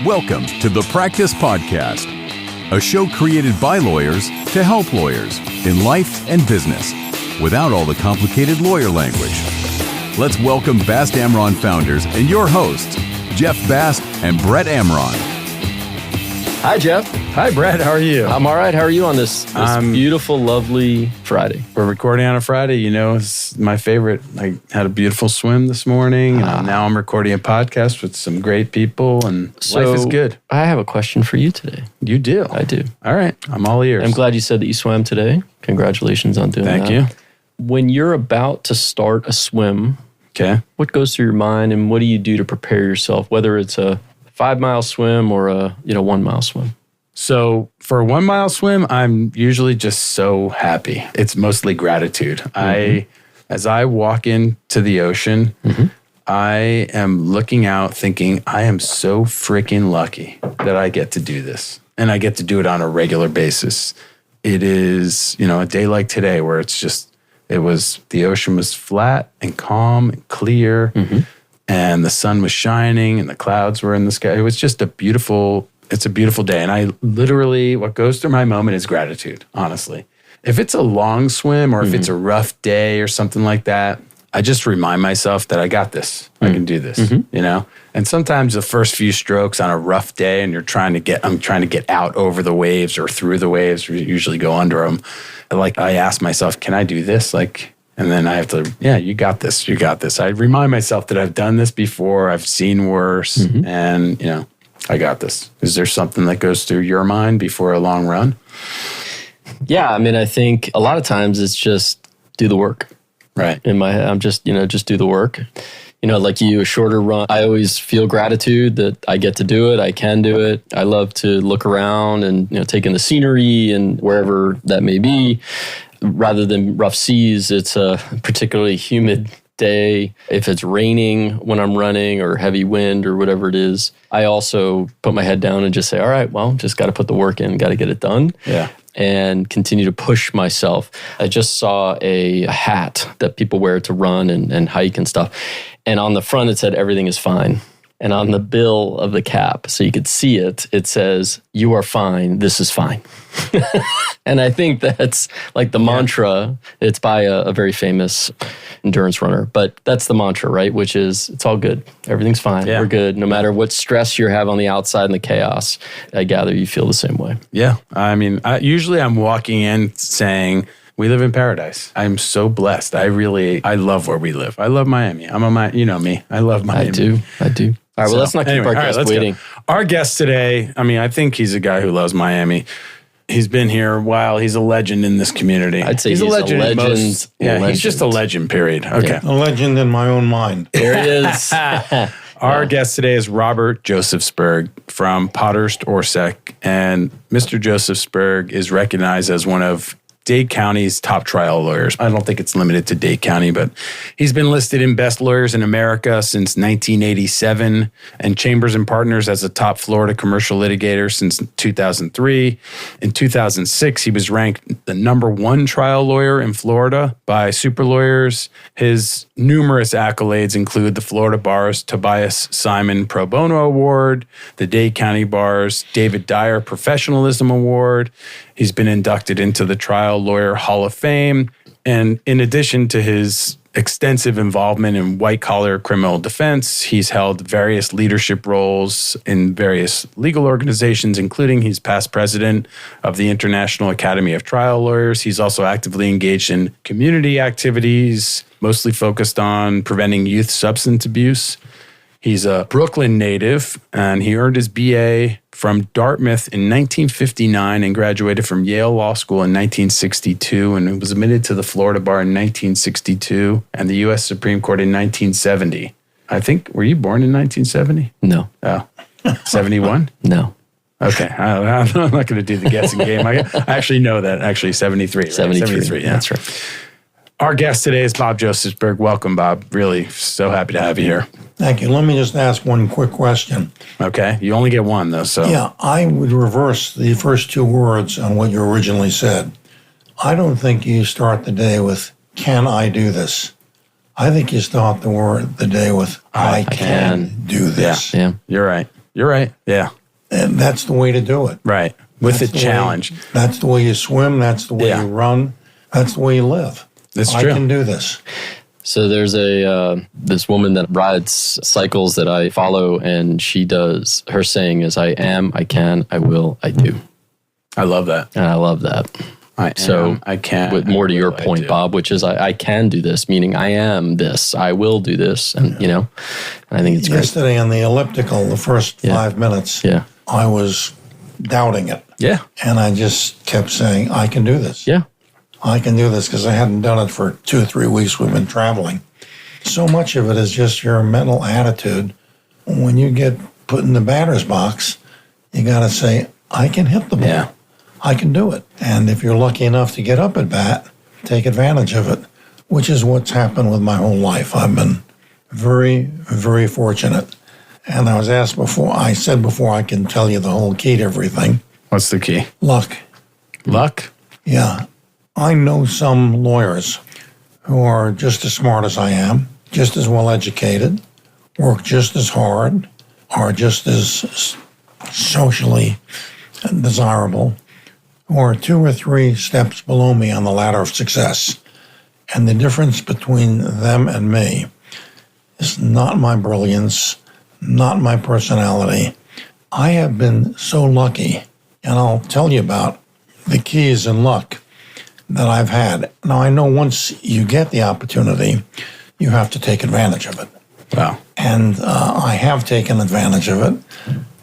Welcome to the Practice Podcast, a show created by lawyers to help lawyers in life and business without all the complicated lawyer language. Let's welcome Bast Amron founders and your hosts, Jeff Bast and Brett Amron. Hi, Jeff. Hi, Brett. How are you? I'm all right. How are you on this beautiful, lovely Friday? We're recording on a Friday. You know, it's my favorite. I had a beautiful swim this morning, and now I'm recording a podcast with some great people, and life is good. I have a question for you today. You do? I do. All right. I'm all ears. I'm glad you said that you swam today. Congratulations on doing that. Thank you. When you're about to start a swim, Okay. what goes through your mind, and what do you do to prepare yourself, whether it's a 5-mile swim or a 1-mile swim? So for a 1-mile swim, I'm usually just so happy. It's mostly gratitude. As I walk into the ocean, I am looking out thinking, I am so freaking lucky that I get to do this. And I get to do it on a regular basis. It is, a day like today where the ocean was flat and calm and clear. And the sun was shining and the clouds were in the sky. It was just it's a beautiful day. And I literally, what goes through my moment is gratitude, honestly. If it's a long swim or if it's a rough day or something like that, I just remind myself that I got this. I can do this, And sometimes the first few strokes on a rough day and I'm trying to get out over the waves or through the waves, we usually go under them. I ask myself, can I do this? And then I have to, you got this, you got this. I remind myself that I've done this before, I've seen worse, and, I got this. Is there something that goes through your mind before a long run? Yeah, I think a lot of times it's just do the work. Right. In my head, I'm just do the work. Like you, a shorter run, I always feel gratitude that I get to do it. I can do it. I love to look around and, take in the scenery and wherever that may be. Rather than rough seas, it's a particularly humid day. If it's raining when I'm running or heavy wind or whatever it is, I also put my head down and just say, all right, well, just got to put the work in, got to get it done. Yeah. And continue to push myself. I just saw a hat that people wear to run and hike and stuff. And on the front, it said, everything is fine. And on the bill of the cap, so you could see it, it says, you are fine, this is fine. And I think that's like the mantra. It's by a very famous endurance runner. But that's the mantra, right? Which is, it's all good. Everything's fine. Yeah. We're good. No matter what stress you have on the outside and the chaos, I gather you feel the same way. Yeah. Usually I'm walking in saying, we live in paradise. I'm so blessed. I love where we live. I love Miami. You know me. I love Miami. I do. All right, well, let's not keep our guest waiting. Go. Our guest today, I think he's a guy who loves Miami. He's been here a while. He's a legend in this community. I'd say he's a legend. He's just a legend, period. Okay. Yeah. A legend in my own mind. There he is. Our guest today is Robert Josefsberg from Potterst-Orsek. And Mr. Josefsberg is recognized as one of Dade County's top trial lawyers. I don't think it's limited to Dade County, but he's been listed in Best Lawyers in America since 1987 and Chambers and Partners as a top Florida commercial litigator since 2003. In 2006, he was ranked the #1 trial lawyer in Florida by Super Lawyers. His numerous accolades include the Florida Bar's Tobias Simon Pro Bono Award, the Dade County Bar's David Dyer Professionalism Award. He's been inducted into the Trial Lawyer Hall of Fame. And in addition to his extensive involvement in white-collar criminal defense, he's held various leadership roles in various legal organizations, including he's past president of the International Academy of Trial Lawyers. He's also actively engaged in community activities, mostly focused on preventing youth substance abuse. He's a Brooklyn native, and he earned his BA from Dartmouth in 1959 and graduated from Yale Law School in 1962 and was admitted to the Florida Bar in 1962 and the U.S. Supreme Court in 1970. I think, were you born in 1970? No. Oh, 71? No. Okay, I'm not going to do the guessing game. I actually know that. Actually, 73. Right? 73, yeah. That's right. Our guest today is Bob Josefsberg. Welcome, Bob. Really so happy to have you here. Thank you. Let me just ask one quick question. Okay. You only get one, though, so. Yeah, I would reverse the first two words on what you originally said. I don't think you start the day with, can I do this? I think you start the day with, I can do this. Yeah, you're right. You're right. Yeah. And that's the way to do it. Right. With That's the the challenge. That's the way you swim. That's the way Yeah. you run. That's the way you live. That's I true. can do this. So there's this woman that rides cycles that I follow, and her saying is, I am, I can, I will, I do. I love that. And I love that. I can. With more to I your will, I point, do. Bob, which is I can do this, meaning I am this, I will do this. And, I think it's great. Yesterday on the elliptical, the first 5 minutes, Yeah. I was doubting it. Yeah. And I just kept saying, I can do this. Yeah. I can do this because I hadn't done it for 2 or 3 weeks. We've been traveling. So much of it is just your mental attitude. When you get put in the batter's box, you got to say, I can hit the ball. Yeah. I can do it. And if you're lucky enough to get up at bat, take advantage of it, which is what's happened with my whole life. I've been very, very fortunate. And I was asked before, I said before, I can tell you the whole key to everything. What's the key? Luck. Luck? Yeah. I know some lawyers who are just as smart as I am, just as well educated, work just as hard, are just as socially desirable, who are 2 or 3 steps below me on the ladder of success. And the difference between them and me is not my brilliance, not my personality. I have been so lucky, and I'll tell you about the keys in luck that I've had. Now, I know once you get the opportunity, you have to take advantage of it. Wow. And I have taken advantage of it,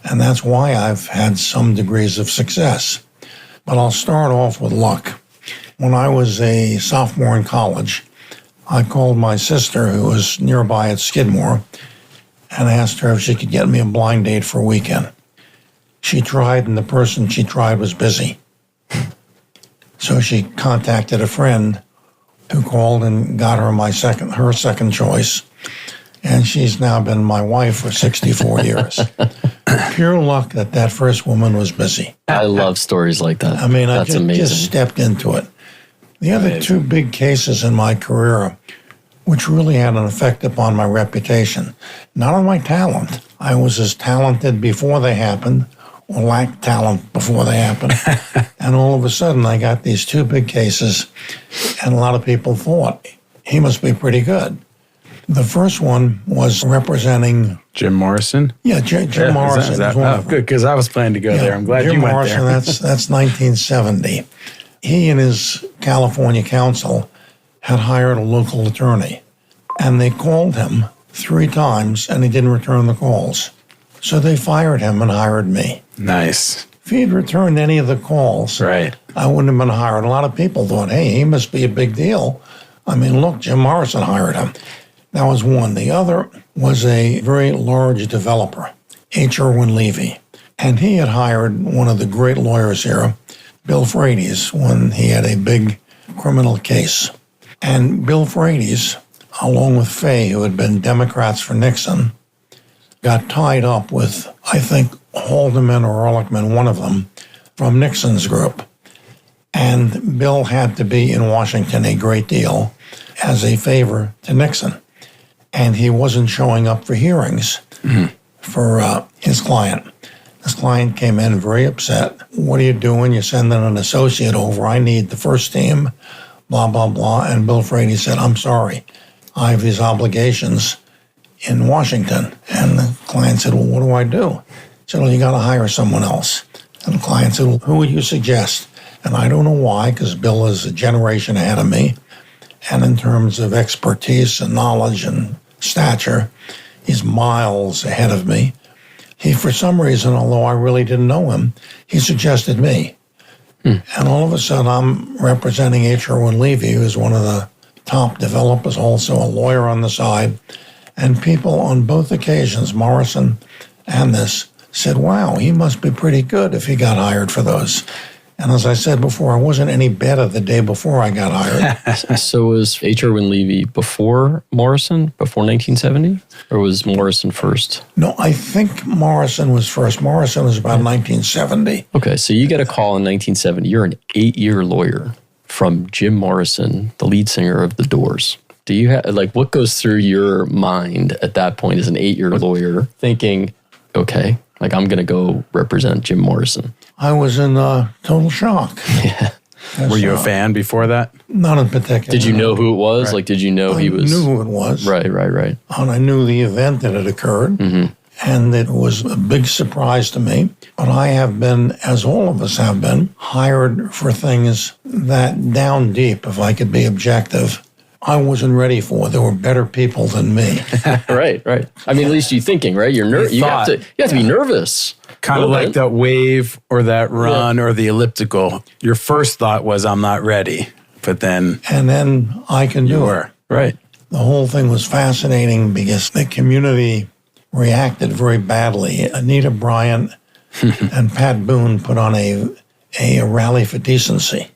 and that's why I've had some degrees of success. But I'll start off with luck. When I was a sophomore in college, I called my sister, who was nearby at Skidmore, and asked her if she could get me a blind date for a weekend. She tried, and the person she tried was busy. So she contacted a friend who called and got her her second choice. And she's now been my wife for 64 years. Pure luck that first woman was busy. I love stories like that. I mean, That's I just amazing. stepped into it. The other 2 big cases in my career, which really had an effect upon my reputation, not on my talent. I was as talented before they happened, or lacked talent before they happened. And all of a sudden, I got these 2 big cases, and a lot of people thought, he must be pretty good. The first one was representing Jim Morrison? Jim Morrison. Is that, was one oh, of them. good, because I was planning to go there. I'm glad Jim you went Morrison, there. that's 1970. He and his California counsel had hired a local attorney, and they called him 3 times, and he didn't return the calls. So they fired him and hired me. Nice. If he had returned any of the calls, Right. I wouldn't have been hired. A lot of people thought, hey, he must be a big deal. I mean, look, Jim Morrison hired him. That was one. The other was a very large developer, H. Irwin Levy. And he had hired one of the great lawyers here, Bill Frates, when he had a big criminal case. And Bill Frates, along with Fay, who had been Democrats for Nixon, got tied up with, I think, Haldeman or Ehrlichman, one of them, from Nixon's group. And Bill had to be in Washington a great deal as a favor to Nixon. And he wasn't showing up for hearings for his client. His client came in very upset. What are you doing? You're sending an associate over. I need the first team, blah, blah, blah. And Bill Frady said, I'm sorry. I have these obligations in Washington. And the client said, well, what do I do? He said, well, you got to hire someone else. And the client said, well, who would you suggest? And I don't know why, because Bill is a generation ahead of me. And in terms of expertise and knowledge and stature, he's miles ahead of me. He, for some reason, although I really didn't know him, he suggested me. And all of a sudden, I'm representing H. Irwin Levy, who's one of the top developers, also a lawyer on the side. And people on both occasions, Morrison and this, said, wow, he must be pretty good if he got hired for those. And as I said before, I wasn't any better the day before I got hired. So was H. Irwin Levy before Morrison, before 1970? Or was Morrison first? No, I think Morrison was first. Morrison was about 1970. Okay, so you get a call in 1970. You're an 8-year lawyer from Jim Morrison, the lead singer of The Doors. Do you have, like, what goes through your mind at that point as an 8-year lawyer thinking, okay, Like, I'm going to go represent Jim Morrison. I was in total shock. Yeah. Were you a fan before that? Not in particular. Did you know who it was? Right. Like, did you know he was? I knew who it was. Right. And I knew the event that had occurred. Mm-hmm. And it was a big surprise to me. But I have been, as all of us have been, hired for things that down deep, if I could be objective, I wasn't ready for. There were better people than me. Right. I mean, at least you're thinking, right? You're you have to be nervous. Kind of like that wave or that run or the elliptical. Your first thought was, I'm not ready. But then... And then I can do it. Right. The whole thing was fascinating because the community reacted very badly. Anita Bryant and Pat Boone put on a rally for decency.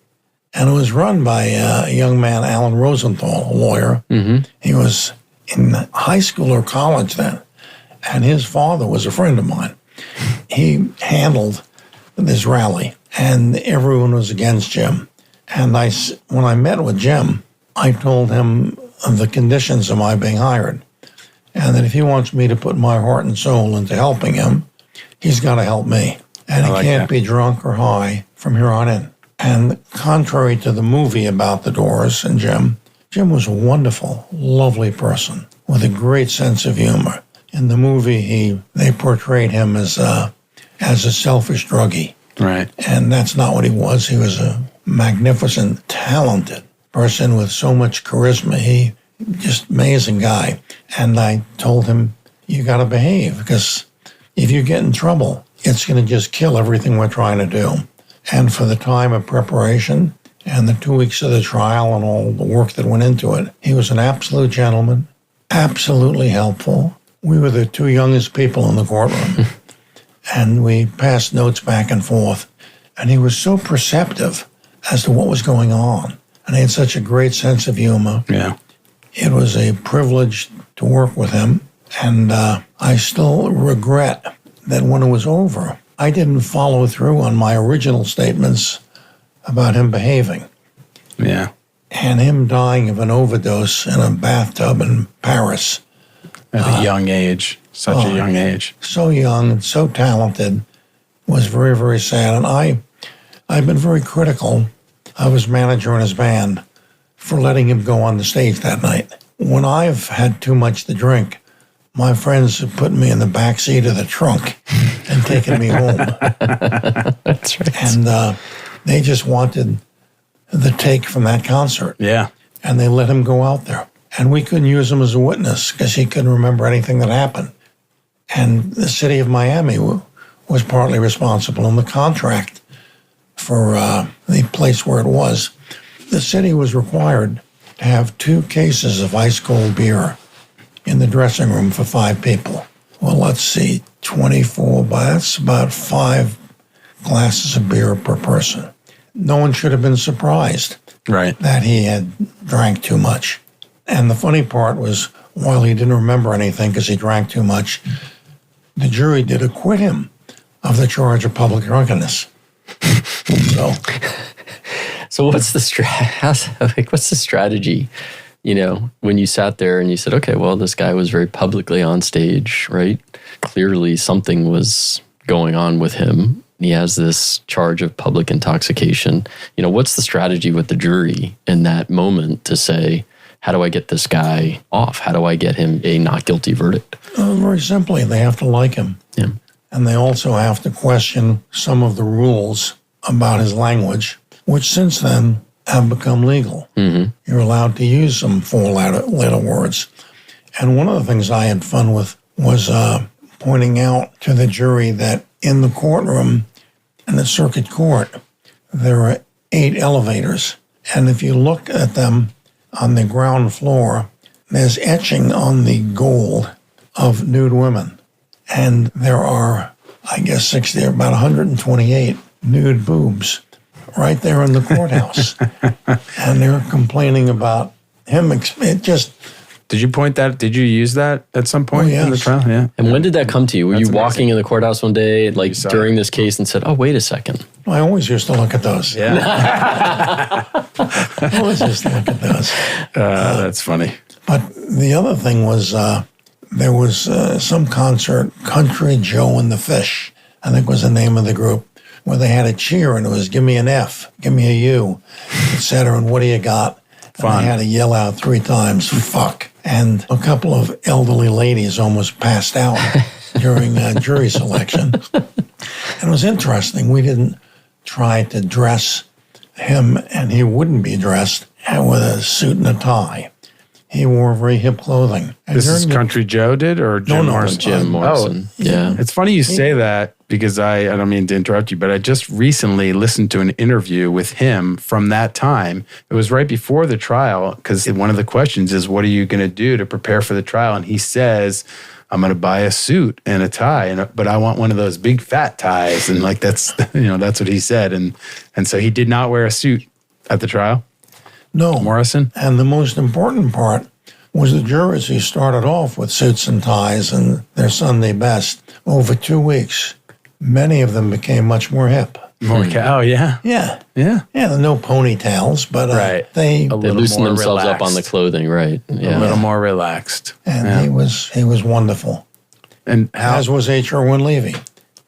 And it was run by a young man, Alan Rosenthal, a lawyer. Mm-hmm. He was in high school or college then. And his father was a friend of mine. He handled this rally, and everyone was against Jim. And when I met with Jim, I told him the conditions of my being hired, and that if he wants me to put my heart and soul into helping him, he's got to help me. And he can't be drunk or high from here on in. And contrary to the movie about the Doors and Jim was a wonderful, lovely person with a great sense of humor. In the movie, they portrayed him as a selfish druggie. Right. And that's not what he was. He was a magnificent, talented person with so much charisma. Just amazing guy. And I told him, you got to behave, because if you get in trouble, it's going to just kill everything we're trying to do. And for the time of preparation and the 2 weeks of the trial and all the work that went into it, he was an absolute gentleman, absolutely helpful. We were the two youngest people in the courtroom, and we passed notes back and forth. And he was so perceptive as to what was going on. And he had such a great sense of humor. Yeah. It was a privilege to work with him. And I still regret that when it was over, I didn't follow through on my original statements about him behaving. Yeah. And him dying of an overdose in a bathtub in Paris. At a young age, such a young age. So young and so talented, was very, very sad. And I've been very critical of his manager and his band for letting him go on the stage that night. When I've had too much to drink, my friends have put me in the back seat of the trunk and taken me home. That's right. And they just wanted the take from that concert. Yeah. And they let him go out there. And we couldn't use him as a witness because he couldn't remember anything that happened. And the city of Miami was partly responsible in the contract for the place where it was. The city was required to have 2 cases of ice cold beer in the dressing room for 5 people. Well, let's see, 24, that's about 5 glasses of beer per person. No one should have been surprised that he had drank too much. And the funny part was, while he didn't remember anything because he drank too much, the jury did acquit him of the charge of public drunkenness. So what's the strategy? You know, when you sat there and you said, okay, well, this guy was very publicly on stage, right? Clearly something was going on with him. He has this charge of public intoxication. You know, what's the strategy with the jury in that moment to say, how do I get this guy off? How do I get him a not guilty verdict? Very simply, they have to like him. Yeah. And they also have to question some of the rules about his language, which since then have become legal. Mm-hmm. You're allowed to use some 4-letter words. And one of the things I had fun with was pointing out to the jury that in the courtroom, in the circuit court, there are 8 elevators. And if you look at them on the ground floor, there's etching on the gold of nude women. And there are, I guess, about 128 nude boobs right there in the courthouse. And they're complaining about him. It just... Did you use that at some point in the trial? Yeah. And when did that come to you? Were That's you walking in the courthourse one day, like during this case, and said, oh, wait a second? I always used to look at those. Yeah. I always used to look at those. That's funny. But the other thing was there was some concert, Country Joe and the Fish, I think was the name of the group, where they had a cheer and it was, give me an F, give me a U, etc. And what do you got? And I had to yell out 3 times, fuck. And a couple of elderly ladies almost passed out during jury selection. And it was interesting. We didn't try to dress him, and he wouldn't be dressed with a suit and a tie. He wore very hip clothing. And this is Country Joe did, or Jim Morrison? Jim Morrison. Yeah. It's funny you say that because I don't mean to interrupt you, but I just recently listened to an interview with him from that time. It was right before the trial, because one of the questions is, what are you going to do to prepare for the trial? And he says, I'm going to buy a suit and a tie, but I want one of those big fat ties. And like, that's what he said. And so he did not wear a suit at the trial? No. Morrison? And the most important part was the jurors who started off with suits and ties and their Sunday best. Over 2 weeks, many of them became much more hip. Oh, yeah? Yeah. Yeah. Yeah, no ponytails, but they loosened themselves up on the clothing, right? Yeah. A little more relaxed. And he was wonderful. And as was H. Irwin Levy.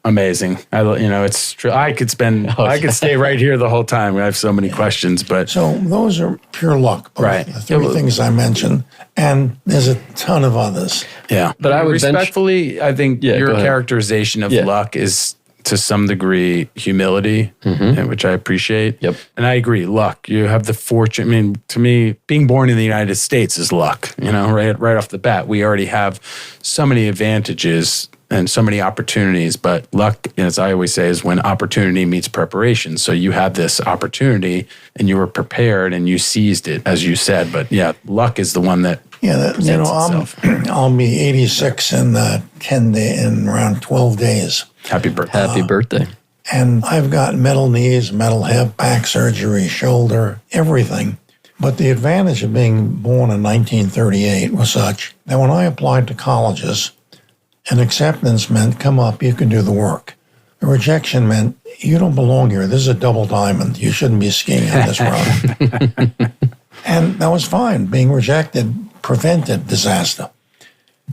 Amazing. It's true. I could stay right here the whole time. I have so many questions, but so those are pure luck. Right. The 3 things I mentioned, and there's a ton of others. Yeah. But I would respectfully, I think your characterization of luck is to some degree humility, which I appreciate. Yep. And I agree. Luck. You have the fortune. I mean, to me, being born in the United States is luck. Right off the bat, we already have so many advantages and so many opportunities, but luck, as I always say, is when opportunity meets preparation. So you had this opportunity and you were prepared and you seized it, as you said. But yeah, luck is the one that I'll be 86 in around 12 days. Happy birthday. Happy birthday. And I've got metal knees, metal hip, back surgery, shoulder, everything. But the advantage of being born in 1938 was such that when I applied to colleges, an acceptance meant, come up, you can do the work. A rejection meant, you don't belong here. This is a double diamond. You shouldn't be skiing on this road. And that was fine. Being rejected prevented disaster.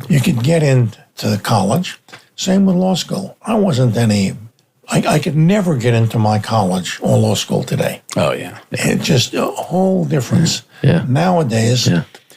You could get into the college. Same with law school. I could never get into my college or law school today. Oh, yeah. It's just a whole difference. Yeah. Nowadays,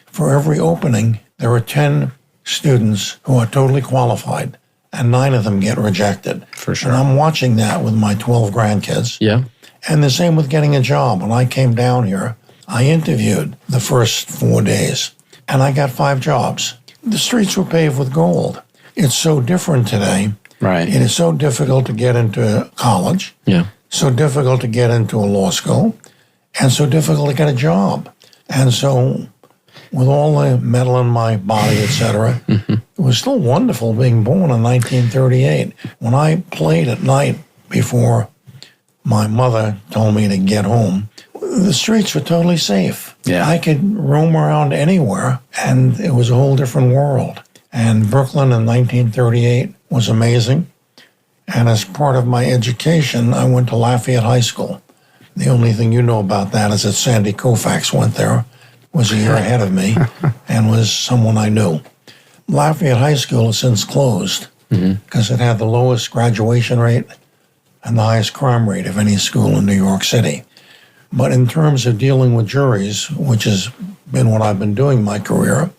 for every opening, there are 10 students who are totally qualified, and 9 of them get rejected. For sure. And I'm watching that with my 12 grandkids. Yeah. And the same with getting a job. When I came down here, I interviewed the first 4 days, and I got 5 jobs. The streets were paved with gold. It's so different today. Right. It is so difficult to get into college. Yeah. So difficult to get into a law school, and so difficult to get a job. And so with all the metal in my body, etc., it was still wonderful being born in 1938. When I played at night before my mother told me to get home, the streets were totally safe. Yeah. I could roam around anywhere, and it was a whole different world. And Brooklyn in 1938 was amazing. And as part of my education, I went to Lafayette High School. The only thing you know about that is that Sandy Koufax went there, was a year ahead of me, and was someone I knew. Lafayette High School has since closed because it had the lowest graduation rate and the highest crime rate of any school in New York City. But in terms of dealing with juries, which has been what I've been doing my career,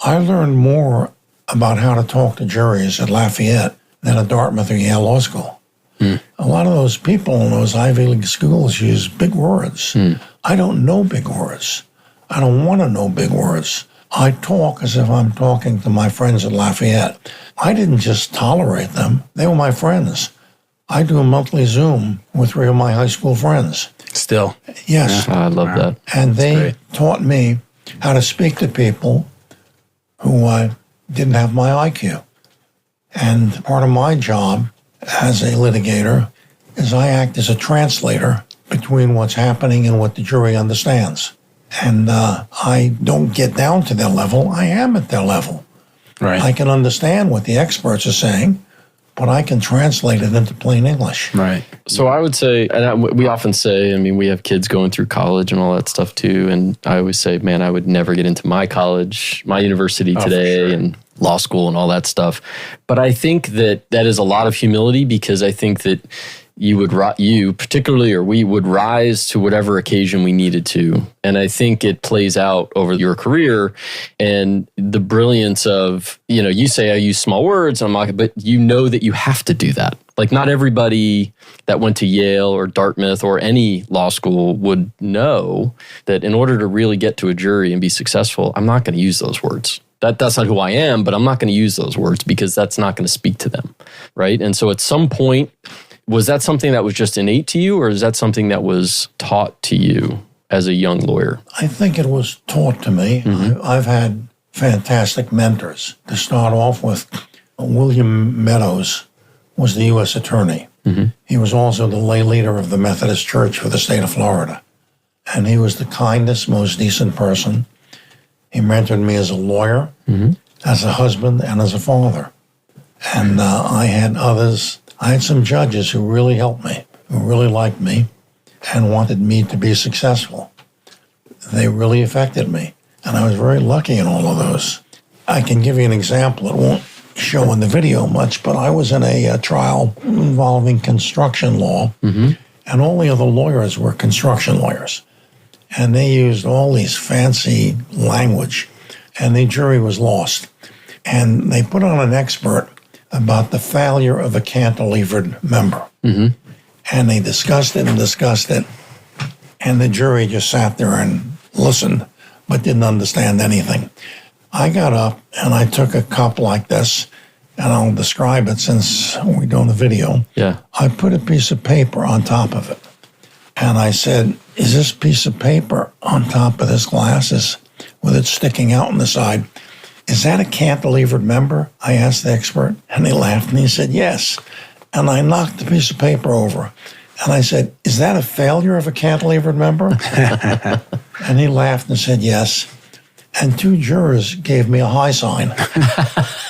I learned more about how to talk to juries at Lafayette than at Dartmouth or Yale Law School. A lot of those people in those Ivy League schools use big words. I don't know big words. I don't want to know big words. I talk as if I'm talking to my friends at Lafayette. I didn't just tolerate them. They were my friends. I do a monthly Zoom with 3 of my high school friends. Still. Yes. I love that. And they taught me how to speak to people who didn't have my IQ. And part of my job as a litigator is I act as a translator between what's happening and what the jury understands. And I don't get down to their level. I am at their level. Right. I can understand what the experts are saying, but I can translate it into plain English. Right. So I would say, and we often say, I mean, we have kids going through college and all that stuff too. And I always say, man, I would never get into my college, my university today. For sure. And law school and all that stuff. But I think that is a lot of humility, because I think that you particularly, or we would rise to whatever occasion we needed to. And I think it plays out over your career, and the brilliance of, you say I use small words, but you know that you have to do that. Like, not everybody that went to Yale or Dartmouth or any law school would know that in order to really get to a jury and be successful, I'm not going to use those words. That's not who I am, but I'm not going to use those words because that's not going to speak to them, right? And so at some point, was that something that was just innate to you, or is that something that was taught to you as a young lawyer? I think it was taught to me. I've had fantastic mentors. To start off with, William Meadows was the U.S. attorney. He was also the lay leader of the Methodist Church for the state of Florida. And he was the kindest, most decent person. He mentored me as a lawyer, as a husband, and as a father. And I had others. I had some judges who really helped me, who really liked me and wanted me to be successful. They really affected me, and I was very lucky in all of those. I can give you an example. It won't show in the video much, but I was in a trial involving construction law, and all the other lawyers were construction lawyers. And they used all these fancy language, and the jury was lost. And they put on an expert about the failure of a cantilevered member. And they discussed it, and the jury just sat there and listened, but didn't understand anything. I got up, and I took a cup like this, and I'll describe it since we're doing the video. Yeah. I put a piece of paper on top of it, and I said, is this piece of paper on top of this glass, with it sticking out on the side, is that a cantilevered member? I asked the expert, and he laughed, and he said, yes. And I knocked the piece of paper over, and I said, is that a failure of a cantilevered member? And he laughed and said, yes. And 2 jurors gave me a high sign.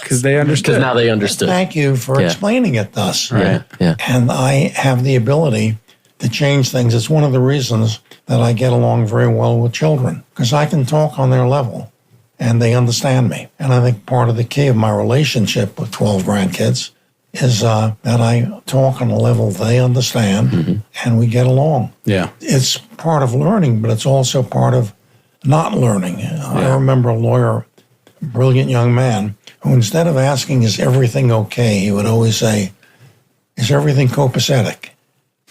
Because they understood. Because now they understood. Thank you for explaining it thus. Right. Yeah. And I have the ability to change things. It's one of the reasons that I get along very well with children, because I can talk on their level and they understand me. And I think part of the key of my relationship with 12 grandkids is that I talk on a level they understand and we get along. Yeah. It's part of learning, but it's also part of not learning. I remember a lawyer, a brilliant young man, who instead of asking, is everything okay, he would always say, is everything copacetic?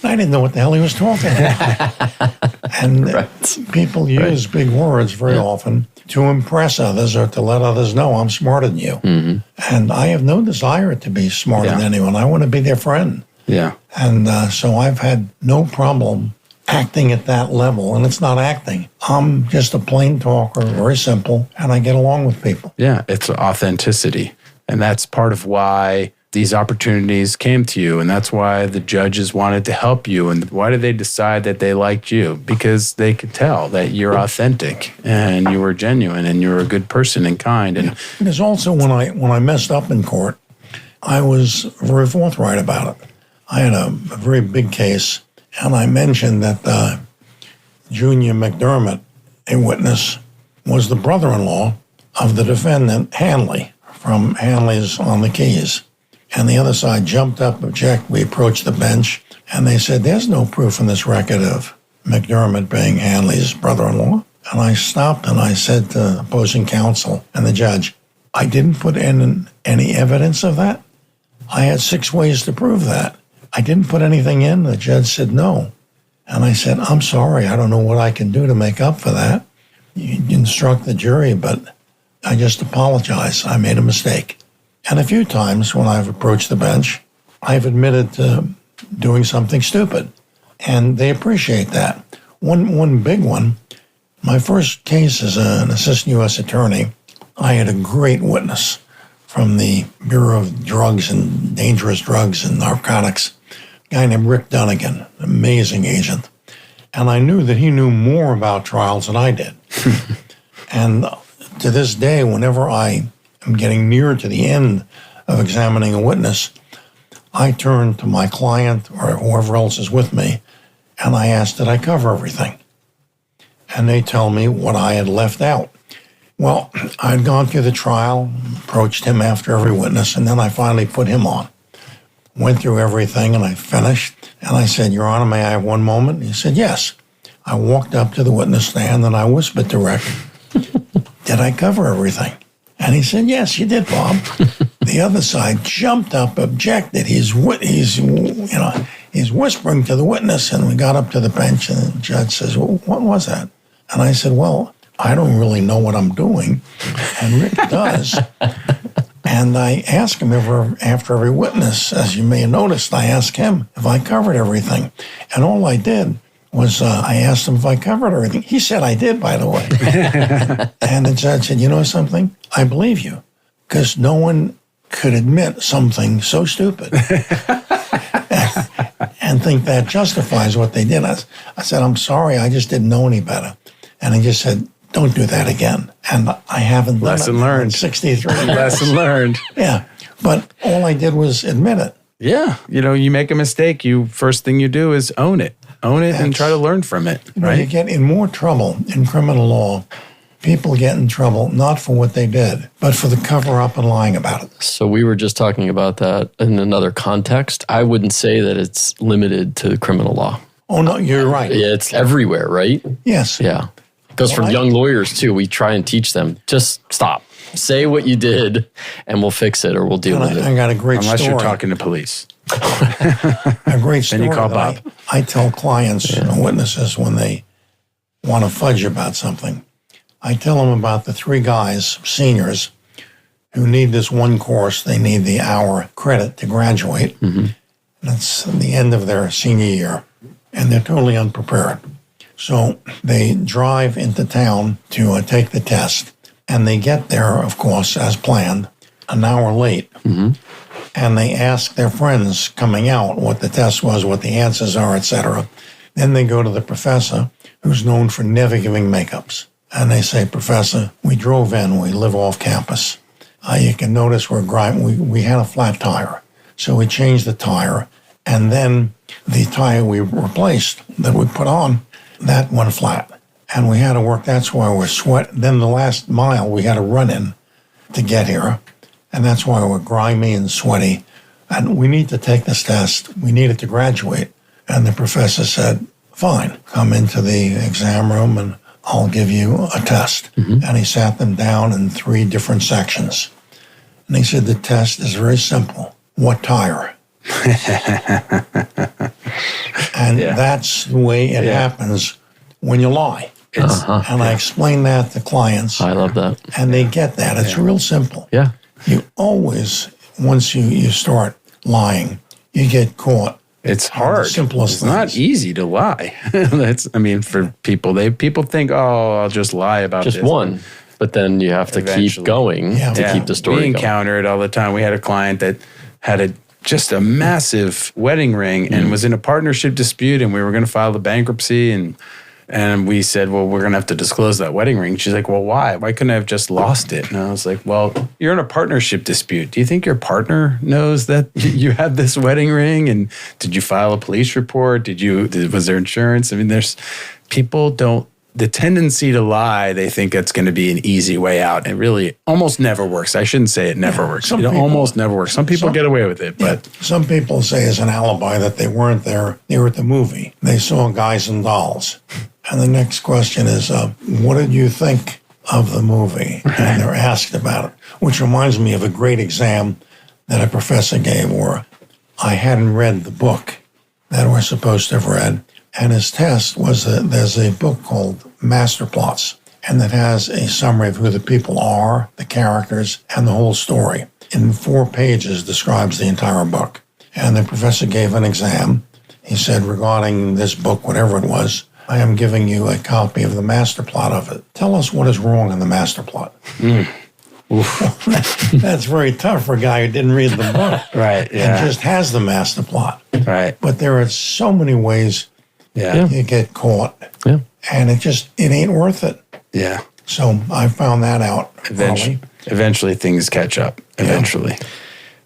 I didn't know what the hell he was talking about. And people use big words very often to impress others or to let others know I'm smarter than you. And I have no desire to be smarter than anyone. I want to be their friend. Yeah. And so I've had no problem acting at that level. And it's not acting. I'm just a plain talker, very simple, and I get along with people. Yeah, it's authenticity. And that's part of why these opportunities came to you, and that's why the judges wanted to help you. And why did they decide that they liked you? Because they could tell that you're authentic and you were genuine and you were a good person and kind. And Because also when I messed up in court, I was very forthright about it. I had a very big case, and I mentioned that Junior McDermott, a witness, was the brother-in-law of the defendant, Hanley, from Hanley's on the Keys. And the other side jumped up, object. We approached the bench, and they said, there's no proof in this record of McDermott being Hanley's brother-in-law. And I stopped, and I said to opposing counsel and the judge, I didn't put in any evidence of that. I had 6 ways to prove that. I didn't put anything in. The judge said no. And I said, I'm sorry. I don't know what I can do to make up for that. You instruct the jury, but I just apologize. I made a mistake. And a few times when I've approached the bench, I've admitted to doing something stupid. And they appreciate that. One big one, my first case as an assistant U.S. attorney, I had a great witness from the Bureau of Drugs and Dangerous Drugs and Narcotics, a guy named Rick Dunnigan, amazing agent. And I knew that he knew more about trials than I did. And to this day, whenever I am getting near to the end of examining a witness, I turn to my client or whoever else is with me, and I ask, did I cover everything? And they tell me what I had left out. Well, I'd gone through the trial, approached him after every witness, and then I finally put him on. Went through everything, and I finished. And I said, Your Honor, may I have one moment? He said, yes. I walked up to the witness stand, and I whispered to Rick, did I cover everything? And he said, yes, you did, Bob. The other side jumped up, objected. He's whispering to the witness, and we got up to the bench, and the judge says, well, what was that? And I said, well, I don't really know what I'm doing, and Rick does. And I ask him after every witness, as you may have noticed, I asked him if I covered everything. And all I did was I asked him if I covered everything. He said I did, by the way. And the judge said, you know something? I believe you, because no one could admit something so stupid and think that justifies what they did. I said, I'm sorry, I just didn't know any better. And he just said, don't do that again. And I haven't done Lesson it learned. in 63 years. Lesson learned. Yeah, but all I did was admit it. Yeah. You make a mistake, first thing you do is own it. Own it and try to learn from it, right? You get in more trouble in criminal law. People get in trouble not for what they did, but for the cover-up and lying about it. So we were just talking about that in another context. I wouldn't say that it's limited to criminal law. Oh, no, you're right. Yeah, it's everywhere, right? Yes. Yeah. It goes for young lawyers, too. We try and teach them, just stop. Say what you did, and we'll fix it or we'll deal with it. I got a great Unless story. you're talking to police. A great story. Then you call that Bob. I tell clients and witnesses when they want to fudge about something. I tell them about the 3 guys, seniors, who need this one course. They need the hour credit to graduate. Mm-hmm. That's the end of their senior year, and they're totally unprepared. So they drive into town to take the test, and they get there, of course, as planned, an hour late. Mm-hmm. And they ask their friends coming out what the test was, what the answers are, etc. Then they go to the professor, who's known for never giving makeups. And they say, Professor, we drove in, we live off campus. You can notice we're grinding. We had a flat tire. So we changed the tire, and then the tire we replaced that we put on, that went flat. And we had to work, that's why we're sweating. Then the last mile we had to run in to get here. And that's why we're grimy and sweaty. And we need to take this test. We need it to graduate. And the professor said, fine, come into the exam room and I'll give you a test. Mm-hmm. And he sat them down in 3 different sections. And he said, the test is very simple. What tire? And that's the way it happens when you lie. And I explain that to clients. I love that. And they get that. It's real simple. Yeah. You always, once you start lying, you get caught. It's hard. Simplest it's not easy to lie. For people, people think, oh, I'll just lie about just this. One. But then you have to keep going to keep the story going. We encounter it all the time. We had a client that had just a massive wedding ring and was in a partnership dispute, and we were going to file the bankruptcy, and we said, well, we're going to have to disclose that wedding ring. She's like, well, why? Why couldn't I have just lost it? And I was like, well, you're in a partnership dispute. Do you think your partner knows that you had this wedding ring? And did you file a police report? Was there insurance? I mean, the tendency to lie, they think it's going to be an easy way out. It really almost never works. I shouldn't say it never works. It almost never works. Some people get away with it, but some people say as an alibi that they weren't there. They were at the movie. They saw Guys and Dolls. And the next question is, what did you think of the movie? And they're asked about it, which reminds me of a great exam that a professor gave where I hadn't read the book that we're supposed to have read. And his test was that there's a book called Master Plots, and that has a summary of who the people are, the characters, and the whole story. In 4 pages describes the entire book. And the professor gave an exam. He said, regarding this book, whatever it was, I am giving you a copy of the master plot of it. Tell us what is wrong in the master plot. That's very tough for a guy who didn't read the book. Right, yeah. And just has the master plot. Right. But there are so many ways you get caught. Yeah. And it ain't worth it. Yeah. So I found that out. Eventually things catch up. Eventually.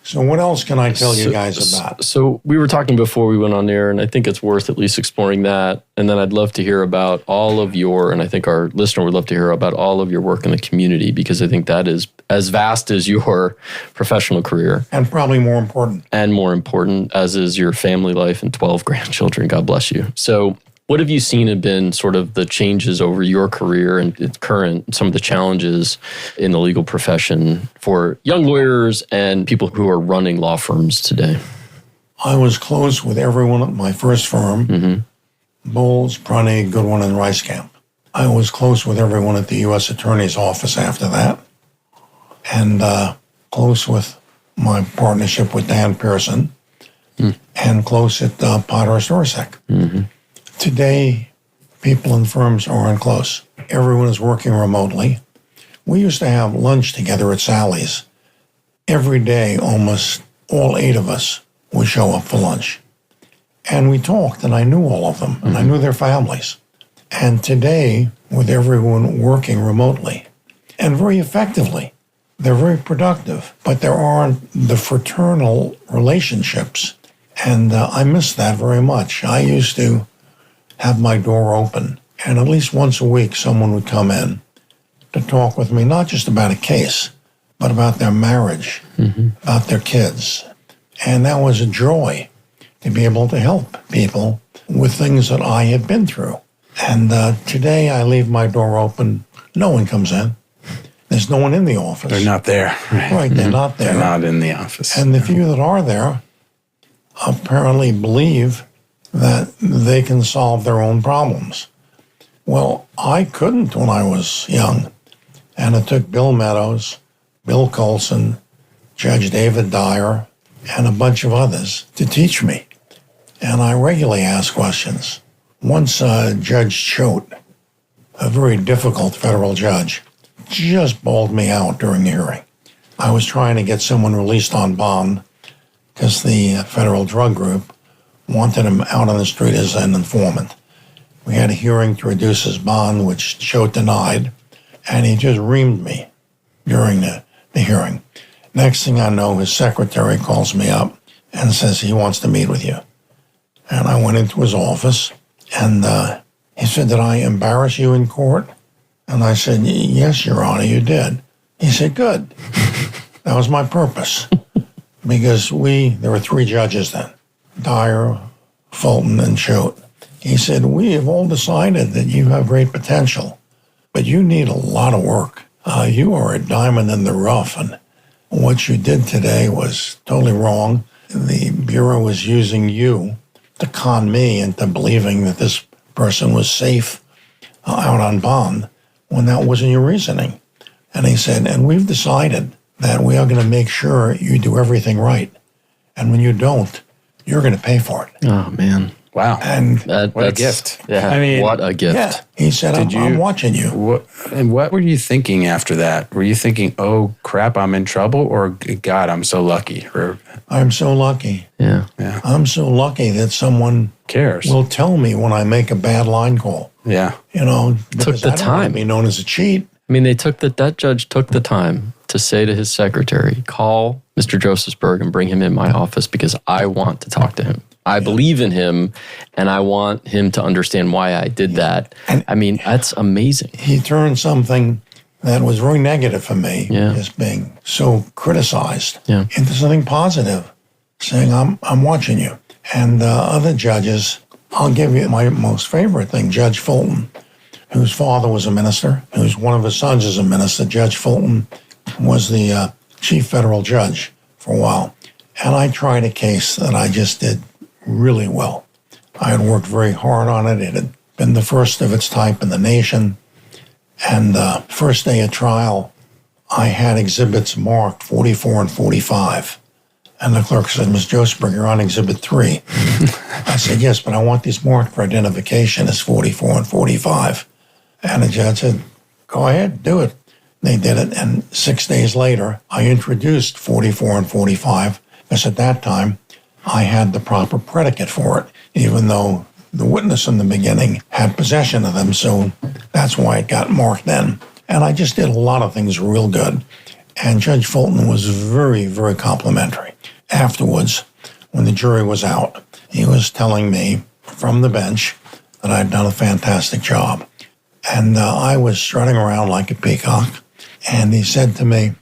So what else can I tell you guys about? So we were talking before we went on air, and I think it's worth at least exploring that. And then I'd love to hear about all of your, and I think our listener would love to hear about all of your work in the community, because I think that is as vast as your professional career. And probably more important. And more important, as is your family life and 12 grandchildren. God bless you. So what have you seen have been sort of the changes over your career and its current, some of the challenges in the legal profession for young lawyers and people who are running law firms today? I was close with everyone at my first firm, Bowles, Prunty, Goodwin, and Ricecamp. I was close with everyone at the U.S. Attorney's Office after that, and close with my partnership with Dan Pearson, and close at Potter Orsec. Today, people in firms aren't close. Everyone is working remotely. We used to have lunch together at Sally's. Every day, almost all 8 of us would show up for lunch. And we talked, and I knew all of them, and I knew their families. And today, with everyone working remotely, and very effectively, they're very productive, but there aren't the fraternal relationships. And I miss that very much. I used to have my door open, and at least once a week someone would come in to talk with me, not just about a case, but about their marriage, about their kids. And that was a joy to be able to help people with things that I had been through. And today I leave my door open. No one comes in. There's no one in the office. They're not there. Right, they're not there. They're not in the office. And the few that are there apparently believe that they can solve their own problems. Well, I couldn't when I was young. And it took Bill Meadows, Bill Colson, Judge David Dyer, and a bunch of others to teach me. And I regularly ask questions. Once Judge Choate, a very difficult federal judge, just bawled me out during the hearing. I was trying to get someone released on bond because the federal drug group wanted him out on the street as an informant. We had a hearing to reduce his bond, which Choate denied, and he just reamed me during the hearing. Next thing I know, his secretary calls me up and says he wants to meet with you. And I went into his office, and he said, "Did I embarrass you in court?" And I said, "Yes, Your Honor, you did." He said, "Good." That was my purpose. Because there were 3 judges then, Dyer, Fulton, and Choate. He said, "We have all decided that you have great potential, but you need a lot of work. You are a diamond in the rough, and what you did today was totally wrong. The Bureau was using you to con me into believing that this person was safe out on bond when that wasn't your reasoning." And he said, "And we've decided that we are going to make sure you do everything right. And when you don't, you're going to pay for it." Oh, man. Wow. And what a gift. Yeah. I mean, what a gift. yeah, he said, I'm watching you. What were you thinking after that? Were you thinking, "Oh, crap, I'm in trouble," or "God, I'm so lucky"? Or I'm so lucky. Yeah. I'm so lucky that someone cares? will tell me when I make a bad line call. Yeah. You know, Took the I don't want time. to be known as a cheat. I mean, that judge took the time to say to his secretary, "Call Mr. Josefsberg and bring him in my office because I want to talk to him. I believe in him, and I want him to understand why I did that." And I mean, that's amazing. he turned something that was very negative for me, Yeah. as being so criticized, Yeah. into something positive, saying, I'm watching you. And other judges, I'll give you my most favorite thing, Judge Fulton, whose father was a minister, whose one of his sons is a minister. Judge Fulton was the chief federal judge for a while. And I tried a case that I just did really well. I had worked very hard on it. It had been the first of its type in the nation. And first day of trial, I had exhibits marked 44 and 45. And the clerk said, "Ms. Josefsberg, you're on exhibit 3. I said, "Yes, but I want these marked for identification as 44 and 45. And the judge said, "Go ahead, do it." They did it. And 6 days later, I introduced 44 and 45, because at that time, I had the proper predicate for it, even though the witness in the beginning had possession of them. So that's why it got marked then. And I just did a lot of things real good. And Judge Fulton was very, very complimentary. afterwards, when the jury was out, he was telling me from the bench that I'd done a fantastic job. And I was strutting around like a peacock. And he said to me,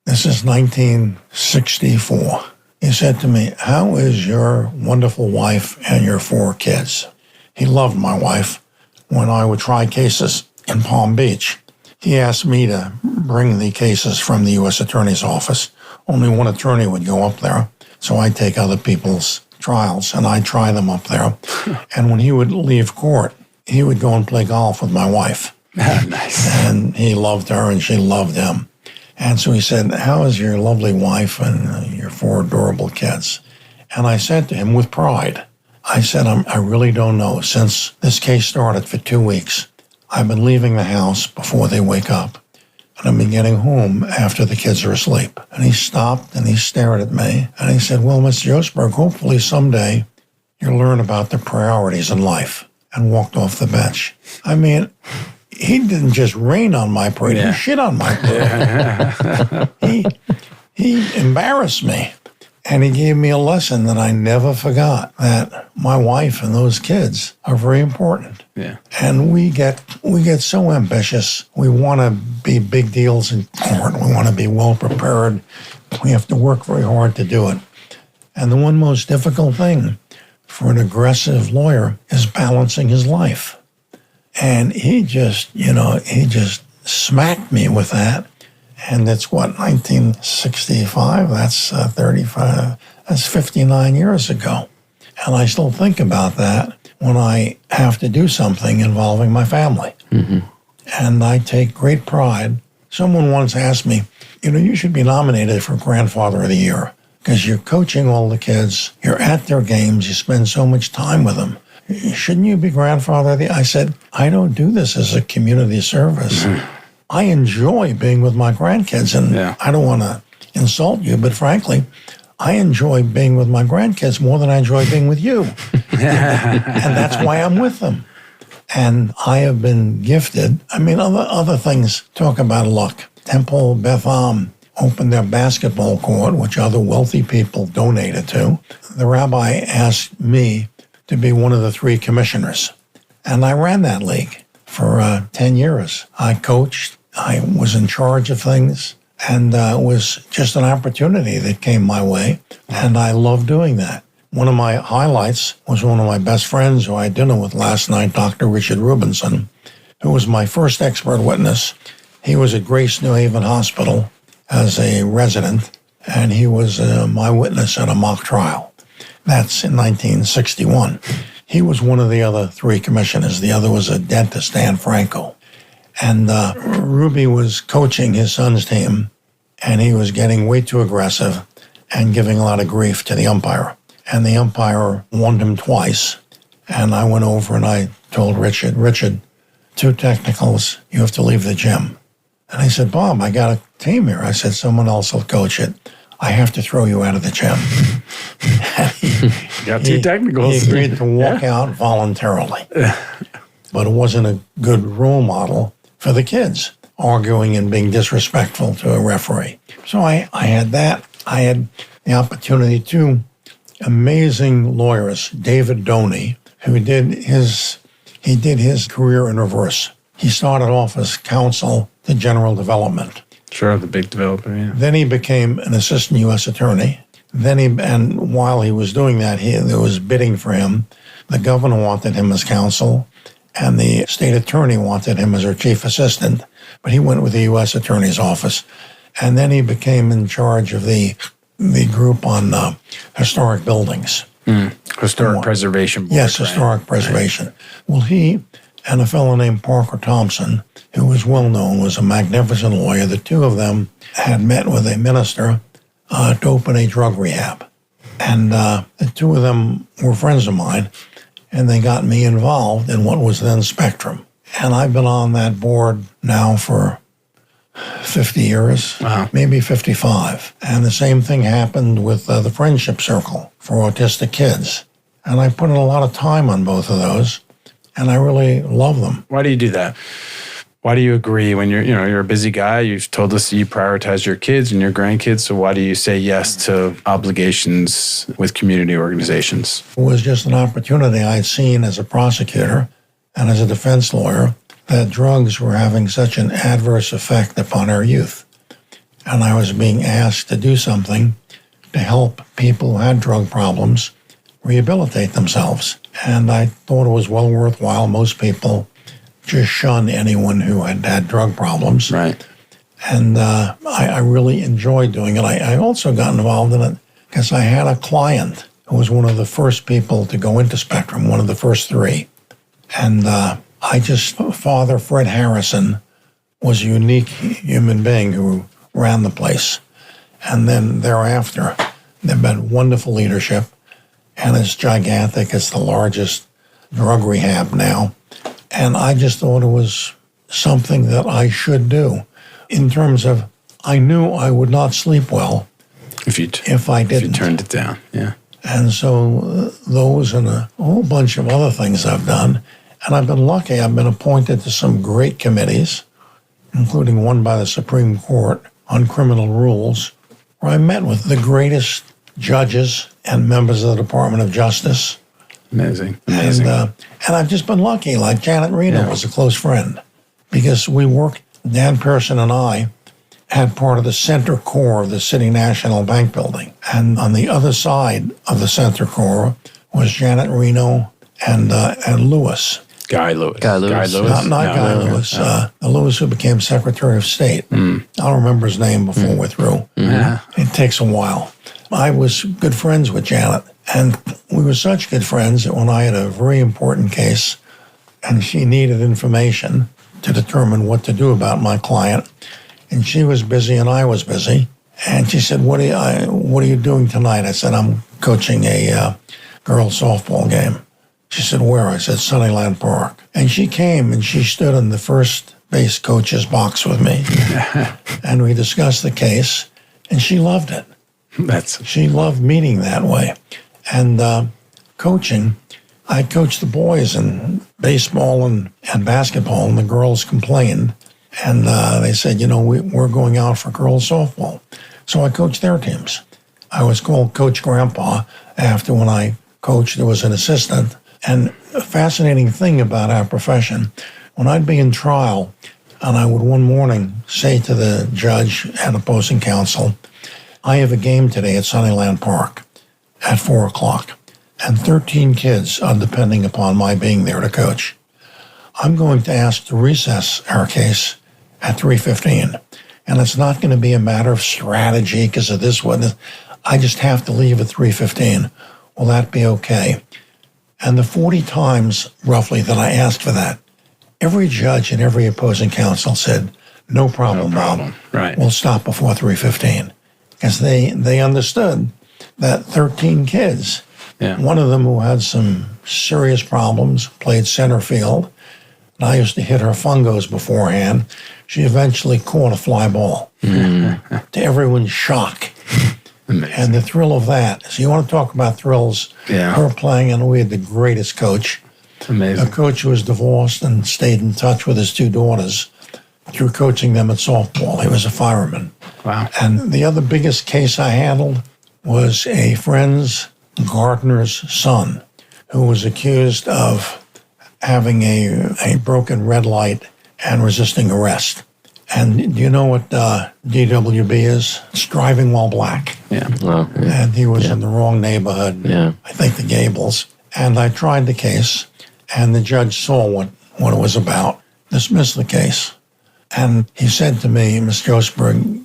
this is 1964. He said to me, how is your wonderful wife and your 4 kids? He loved my wife. When I would try cases in Palm Beach, he asked me to bring the cases from the U.S. Attorney's Office. Only one attorney would go up there. So I'd take other people's trials and I'd try them up there. And when he would leave court, he would go and play golf with my wife. Nice. And he loved her and she loved him. And so he said, how is your lovely wife and your 4 adorable kids? And I said to him with pride, I said, I really don't know. Since this case started for 2 weeks, I've been leaving the house before they wake up. And I've been getting home after the kids are asleep. And he stopped and he stared at me. And he said, well, Mr. Josefsberg, hopefully someday you'll learn about the priorities in life. And walked off the bench. I mean, he didn't just rain on my parade, he shit on my parade. He embarrassed me. And he gave me a lesson that I never forgot, that my wife and those kids are very important. Yeah. And we get so ambitious. We want to be big deals in court. We want to be well prepared. We have to work very hard to do it. And the one most difficult thing for an aggressive lawyer is balancing his life. And he just smacked me with that. And it's 1965? That's 35, that's 59 years ago. And I still think about that when I have to do something involving my family. Mm-hmm. And I take great pride. Someone once asked me, you should be nominated for Grandfather of the Year because you're coaching all the kids, you're at their games, you spend so much time with them. Shouldn't you be Grandfather of the Year? I said, I don't do this as a community service. Mm-hmm. I enjoy being with my grandkids, and I don't want to insult you, but frankly, I enjoy being with my grandkids more than I enjoy being with you. And that's why I'm with them. And I have been gifted. I mean, other things talk about luck. Temple Beth Am opened their basketball court, which other wealthy people donated to. The rabbi asked me to be one of the 3 commissioners, and I ran that league for 10 years. I coached. I was in charge of things, and it was just an opportunity that came my way, and I love doing that. One of my highlights was one of my best friends who I had dinner with last night, Dr. Richard Rubinson, who was my first expert witness. He was at Grace New Haven Hospital as a resident, and he was my witness at a mock trial. That's in 1961. He was one of the other 3 commissioners. The other was a dentist, Dan Franco. And Ruby was coaching his son's team, and he was getting way too aggressive and giving a lot of grief to the umpire. And the umpire warned him twice. And I went over and I told Richard, 2 technicals, you have to leave the gym. And he said, Bob, I got a team here. I said, someone else will coach it. I have to throw you out of the gym. Got 2 technicals. He agreed to walk out voluntarily. But it wasn't a good role model for the kids, arguing and being disrespectful to a referee. So I had that. I had the opportunity to amazing lawyers, David Doney, who did his career in reverse. He started off as counsel to General Development. Sure, the big developer, yeah. Then he became an assistant U.S. attorney. And while he was doing that, there was bidding for him. The governor wanted him as counsel, and the state attorney wanted him as her chief assistant, but he went with the U.S. Attorney's Office. And then he became in charge of the group on historic buildings. Historic Preservation Board. Yes, Historic Preservation. Right. Well, he and a fellow named Parker Thompson, who was well known, was a magnificent lawyer. The 2 of them had met with a minister to open a drug rehab. And the 2 of them were friends of mine, and they got me involved in what was then Spectrum. And I've been on that board now for 50 years, maybe 55. And the same thing happened with the Friendship Circle for autistic kids. And I put in a lot of time on both of those, and I really love them. Why do you do that? Why do you agree when you're a busy guy? You've told us you prioritize your kids and your grandkids. So why do you say yes to obligations with community organizations? It was just an opportunity I'd seen as a prosecutor and as a defense lawyer that drugs were having such an adverse effect upon our youth. And I was being asked to do something to help people who had drug problems rehabilitate themselves. And I thought it was well worthwhile. Most people just shun anyone who had drug problems. Right. And I really enjoyed doing it. I also got involved in it because I had a client who was one of the first people to go into Spectrum, one of the first three. And Father Fred Harrison was a unique human being who ran the place. And then thereafter, they've been wonderful leadership, and it's gigantic. It's the largest drug rehab now. And I just thought it was something that I should do. In terms of, I knew I would not sleep well if I didn't. If you turned it down, yeah. And so those and a whole bunch of other things I've done. And I've been lucky. I've been appointed to some great committees, including one by the Supreme Court on criminal rules, where I met with the greatest judges and members of the Department of Justice. Amazing. And I've just been lucky. Like Janet Reno was a close friend because we worked, Dan Pearson and I had part of the center core of the City National Bank building. And on the other side of the center core was Janet Reno and Lewis. Guy Lewis. Not Guy Lewis. The Lewis who became Secretary of State. I don't remember his name before we're through. It takes a while. I was good friends with Janet, and we were such good friends that when I had a very important case and she needed information to determine what to do about my client, and she was busy and I was busy, and she said, what are you doing tonight? I said, I'm coaching a girls softball game. She said, where? I said, Sunnyland Park. And she came and she stood in the first base coach's box with me. And we discussed the case, and she loved it. She loved meeting that way. And coaching, I coached the boys in baseball and basketball, and the girls complained. And they said, we're going out for girls softball. So I coached their teams. I was called Coach Grandpa after when I coached, there was an assistant. And a fascinating thing about our profession, when I'd be in trial, and I would one morning say to the judge and opposing counsel, I have a game today at Sunnyland Park at 4 o'clock, and 13 kids are depending upon my being there to coach. I'm going to ask to recess our case at 3:15, and it's not going to be a matter of strategy because of this one. I just have to leave at 3:15. Will that be okay? And the 40 times, roughly, that I asked for that, every judge and every opposing counsel said, no problem, Bob. Right. We'll stop before 3:15. Because they understood that 13 kids, one of them who had some serious problems, played center field, and I used to hit her fungos beforehand. She eventually caught a fly ball, to everyone's shock. Amazing. And the thrill of that. So you want to talk about thrills? Yeah. Her playing, and we had the greatest coach. Amazing. A coach who was divorced and stayed in touch with his two daughters through coaching them at softball. He was a fireman. Wow. And the other biggest case I handled was a friend's gardener's son who was accused of having a broken red light and resisting arrest. And do you know what DWB is? It's driving while black. Yeah. Oh, yeah. And he was in the wrong neighborhood, I think the Gables. And I tried the case, and the judge saw what it was about, dismissed the case. And he said to me, Mr. Josefsberg,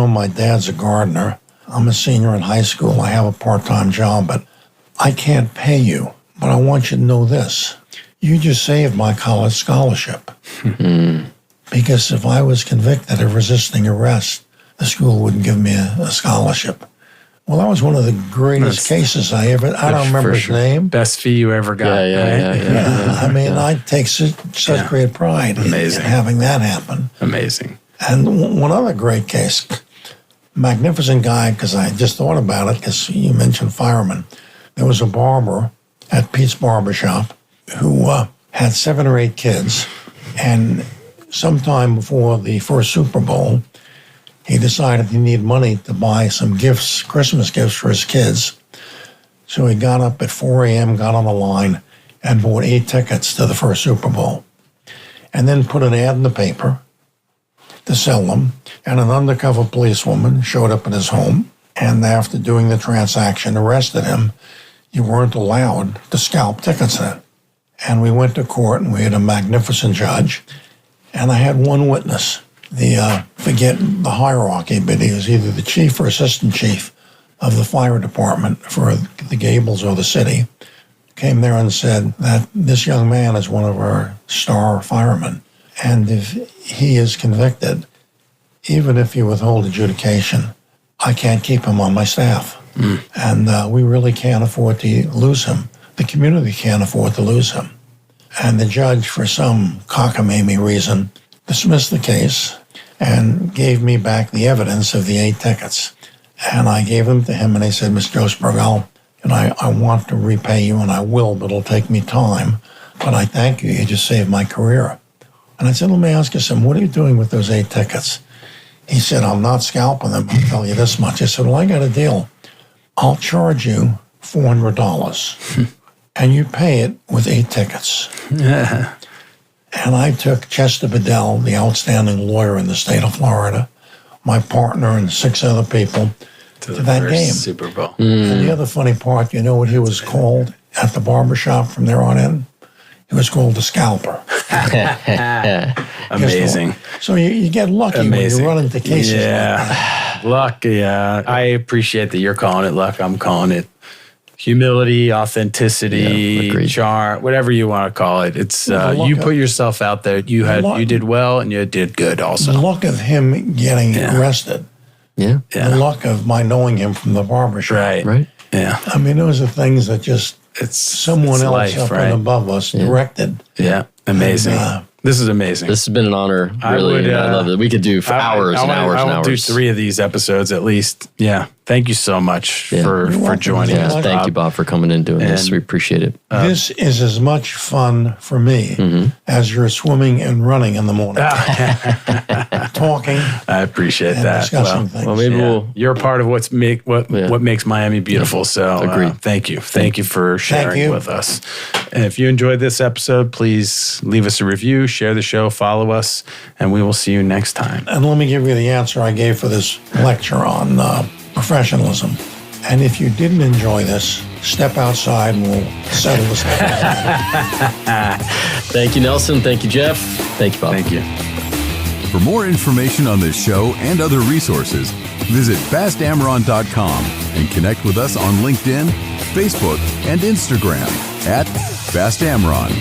my dad's a gardener. I'm a senior in high school. I have a part-time job, but I can't pay you. But I want you to know this. You just saved my college scholarship. Because if I was convicted of resisting arrest, the school wouldn't give me a scholarship. Well, that was one of the greatest cases I don't remember his name. Best fee you ever got. Yeah. I mean, I take such great pride in having that happen. Amazing. And one other great case, magnificent guy, because I just thought about it, because you mentioned firemen. There was a barber at Pete's Barbershop who had 7 or 8 kids, and sometime before the first Super Bowl, he decided he needed money to buy some gifts, Christmas gifts for his kids. So he got up at 4 a.m., got on the line, and bought 8 tickets to the first Super Bowl. And then put an ad in the paper to sell them. And an undercover policewoman showed up at his home, and after doing the transaction, arrested him. You weren't allowed to scalp tickets then. And we went to court, and we had a magnificent judge. And I had one witness. Forget the hierarchy, but he was either the chief or assistant chief of the fire department for the Gables or the city. Came there and said that this young man is one of our star firemen. And if he is convicted, even if you withhold adjudication, I can't keep him on my staff. And we really can't afford to lose him. The community can't afford to lose him. And the judge, for some cockamamie reason, dismissed the case and gave me back the evidence of the 8 tickets. And I gave them to him, and he said, Mr. Josefsberg, I want to repay you, and I will, but it'll take me time. But I thank you. You just saved my career. And I said, let me ask you something. What are you doing with those 8 tickets? He said, I'm not scalping them. I'll tell you this much. I said, well, I got a deal. I'll charge you $400, and you pay it with 8 tickets. And I took Chester Bedell, the outstanding lawyer in the state of Florida, my partner and 6 other people, to that game. Super Bowl. And the other funny part, you know what he was called at the barbershop from there on in? He was called the scalper. Amazing. So you get lucky when you run into cases like that. Luck, yeah. I appreciate that you're calling it luck. I'm calling it humility, authenticity, charm, whatever you want to call it. It's you put yourself out there. You did well, and you did good also. The luck of him getting arrested. Yeah. The luck of my knowing him from the barbershop. Right. Yeah. I mean, those are things that just someone else life, up right? and above us directed. Yeah. Amazing. This is amazing. This has been an honor. Really, I love it. We could do for hours and hours and I will hours. do 3 of these episodes at least. Yeah. Thank you so much for joining us. Thank you, Bob, for coming in and doing this. We appreciate it. This is as much fun for me as you're swimming and running in the morning. Talking. I appreciate and that. Discussing things. Well, maybe you're a part of what makes Miami beautiful. So thank you. Thank you for sharing with us. And if you enjoyed this episode, please leave us a review, share the show, follow us, and we will see you next time. And let me give you the answer I gave for this lecture on professionalism. And if you didn't enjoy this, step outside and we'll settle this. Thank you, Nelson. Thank you, Jeff. Thank you, Bob. Thank you. For more information on this show and other resources, visit fastamron.com and connect with us on LinkedIn, Facebook, and Instagram @FastAmron.